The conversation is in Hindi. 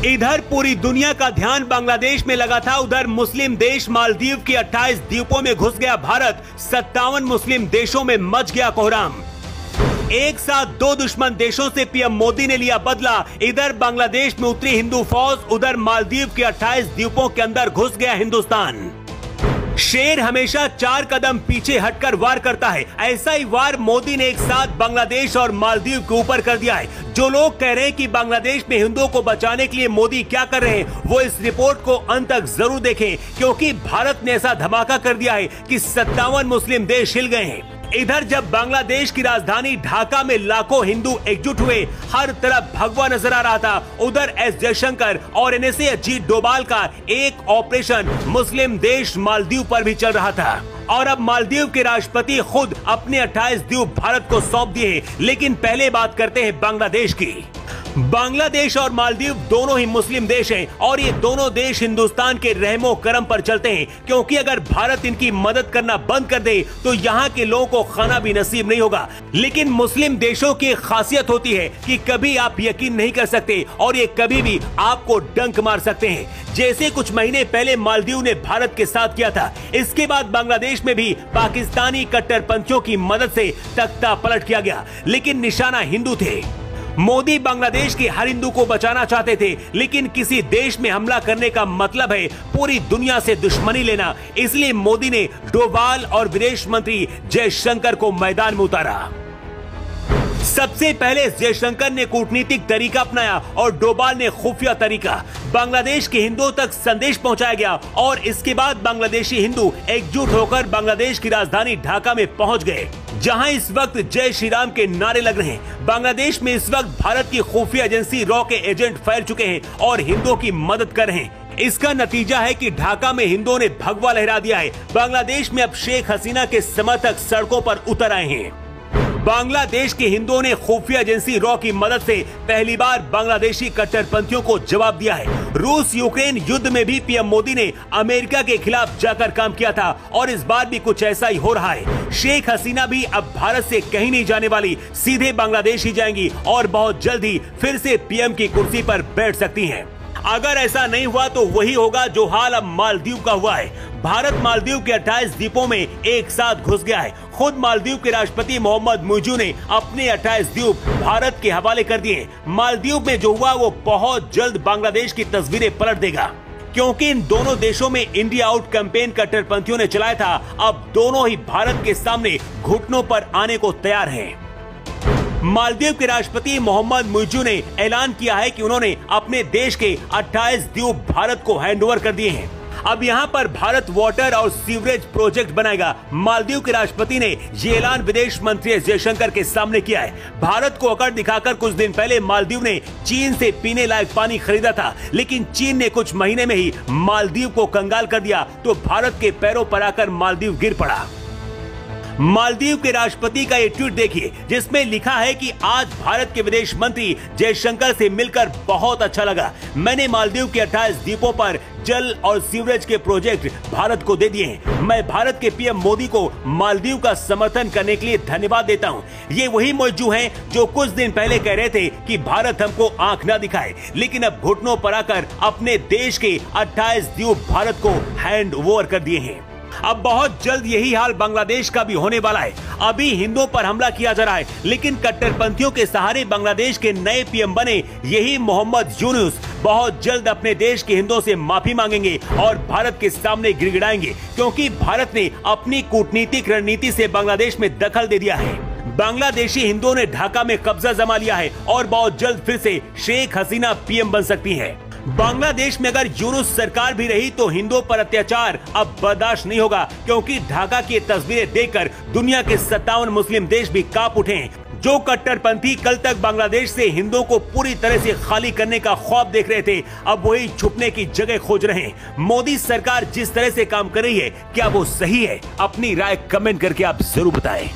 इधर पूरी दुनिया का ध्यान बांग्लादेश में लगा था, उधर मुस्लिम देश मालदीव के 28 द्वीपों में घुस गया भारत। 57 मुस्लिम देशों में मच गया कोहराम। एक साथ दो दुश्मन देशों से पीएम मोदी ने लिया बदला। इधर बांग्लादेश में उतरी हिंदू फौज, उधर मालदीव के 28 द्वीपों के अंदर घुस गया हिंदुस्तान। शेर हमेशा 4 कदम पीछे हटकर वार करता है, ऐसा ही वार मोदी ने एक साथ बांग्लादेश और मालदीव के ऊपर कर दिया है। जो लोग कह रहे हैं कि बांग्लादेश में हिंदुओं को बचाने के लिए मोदी क्या कर रहे हैं, वो इस रिपोर्ट को अंत तक जरूर देखें, क्योंकि भारत ने ऐसा धमाका कर दिया है कि 57 मुस्लिम देश हिल गए हैं। इधर जब बांग्लादेश की राजधानी ढाका में लाखों हिंदू एकजुट हुए, हर तरफ भगवा नजर आ रहा था, उधर एस जयशंकर और एनएसए अजीत डोभाल का एक ऑपरेशन मुस्लिम देश मालदीव पर भी चल रहा था। और अब मालदीव के राष्ट्रपति खुद अपने 28 द्वीप भारत को सौंप दिए। लेकिन पहले बात करते हैं बांग्लादेश की। बांग्लादेश और मालदीव दोनों ही मुस्लिम देश हैं और ये दोनों देश हिंदुस्तान के रहमो करम पर चलते हैं, क्योंकि अगर भारत इनकी मदद करना बंद कर दे तो यहाँ के लोगों को खाना भी नसीब नहीं होगा। लेकिन मुस्लिम देशों की खासियत होती है कि कभी आप यकीन नहीं कर सकते और ये कभी भी आपको डंक मार सकते हैं, जैसे कुछ महीने पहले मालदीव ने भारत के साथ किया था। इसके बाद बांग्लादेश में भी पाकिस्तानी कट्टरपंथियों की मदद से तख्ता पलट किया गया, लेकिन निशाना हिंदू थे। मोदी बांग्लादेश के हर हिंदू को बचाना चाहते थे, लेकिन किसी देश में हमला करने का मतलब है पूरी दुनिया से दुश्मनी लेना। इसलिए मोदी ने डोभाल और विदेश मंत्री जयशंकर को मैदान में उतारा। सबसे पहले जयशंकर ने कूटनीतिक तरीका अपनाया और डोभाल ने खुफिया तरीका। बांग्लादेश के हिंदुओं तक संदेश पहुंचाया गया और इसके बाद बांग्लादेशी हिंदू एकजुट होकर बांग्लादेश की राजधानी ढाका में पहुंच गए, जहां इस वक्त जय श्री राम के नारे लग रहे हैं। बांग्लादेश में इस वक्त भारत की खुफिया एजेंसी रॉ के एजेंट फैल चुके हैं और हिंदुओं की मदद कर रहे हैं। इसका नतीजा है कि ढाका में हिंदुओं ने भगवा लहरा दिया है। बांग्लादेश में अब शेख हसीना के समर्थक सड़कों पर उतर आए हैं। बांग्लादेश के हिंदुओं ने खुफिया एजेंसी रॉ की मदद से पहली बार बांग्लादेशी कट्टरपंथियों को जवाब दिया है। रूस यूक्रेन युद्ध में भी पीएम मोदी ने अमेरिका के खिलाफ जाकर काम किया था और इस बार भी कुछ ऐसा ही हो रहा है। शेख हसीना भी अब भारत से कहीं नहीं जाने वाली, सीधे बांग्लादेश ही जाएंगी और बहुत जल्द ही फिर से पीएम की कुर्सी पर बैठ सकती हैं। अगर ऐसा नहीं हुआ तो वही होगा जो हाल अब मालदीव का हुआ है। भारत मालदीव के 28 द्वीपों में एक साथ घुस गया है। खुद मालदीव के राष्ट्रपति मोहम्मद मुइज़ू ने अपने 28 द्वीप भारत के हवाले कर दिए। मालदीव में जो हुआ वो बहुत जल्द बांग्लादेश की तस्वीरें पलट देगा, क्योंकि इन दोनों देशों में इंडिया आउट कैंपेन कट्टरपंथियों ने चलाया था। अब दोनों ही भारत के सामने घुटनों पर आने को तैयार हैं। मालदीव के राष्ट्रपति मोहम्मद मुइज़ू ने ऐलान किया है कि उन्होंने अपने देश के 28 द्वीप भारत को हैंडओवर कर दिए हैं। अब यहाँ पर भारत वाटर और सीवरेज प्रोजेक्ट बनाएगा। मालदीव के राष्ट्रपति ने ये ऐलान विदेश मंत्री एस जयशंकर के सामने किया है। भारत को अकड़ दिखाकर कुछ दिन पहले मालदीव ने चीन से पीने लायक पानी खरीदा था, लेकिन चीन ने कुछ महीने में ही मालदीव को कंगाल कर दिया, तो भारत के पैरों पर आकर मालदीव गिर पड़ा। मालदीव के राष्ट्रपति का ये ट्वीट देखिए, जिसमें लिखा है कि आज भारत के विदेश मंत्री जयशंकर से मिलकर बहुत अच्छा लगा। मैंने मालदीव के 28 द्वीपों पर जल और सीवरेज के प्रोजेक्ट भारत को दे दिए हैं। मैं भारत के पीएम मोदी को मालदीव का समर्थन करने के लिए धन्यवाद देता हूं। ये वही मुइज़ू हैं जो कुछ दिन पहले कह रहे थे कि भारत हमको आंख न दिखाए, लेकिन अब घुटनों पर आकर अपने देश के 28 द्वीप भारत को हैंड ओवर कर दिए हैं। अब बहुत जल्द यही हाल बांग्लादेश का भी होने वाला है। अभी हिंदुओं पर हमला किया जा रहा है, लेकिन कट्टरपंथियों के सहारे बांग्लादेश के नए पीएम बने यही मोहम्मद यूनुस बहुत जल्द अपने देश के हिंदुओं से माफी मांगेंगे और भारत के सामने गिड़गिड़ाएंगे, क्योंकि भारत ने अपनी कूटनीतिक रणनीति से बांग्लादेश में दखल दे दिया है। बांग्लादेशी हिंदुओं ने ढाका में कब्जा जमा लिया है और बहुत जल्द फिर से शेख हसीना पीएम बन सकती है। बांग्लादेश में अगर यूनुस सरकार भी रही तो हिंदुओं पर अत्याचार अब बर्दाश्त नहीं होगा, क्योंकि ढाका की तस्वीरें देखकर दुनिया के 57 मुस्लिम देश भी कांप उठे हैं। जो कट्टरपंथी कल तक बांग्लादेश से हिंदुओं को पूरी तरह से खाली करने का ख्वाब देख रहे थे, अब वही छुपने की जगह खोज रहे हैं। मोदी सरकार जिस तरह से काम कर रही है, क्या वो सही है? अपनी राय कमेंट करके आप जरूर बताएं।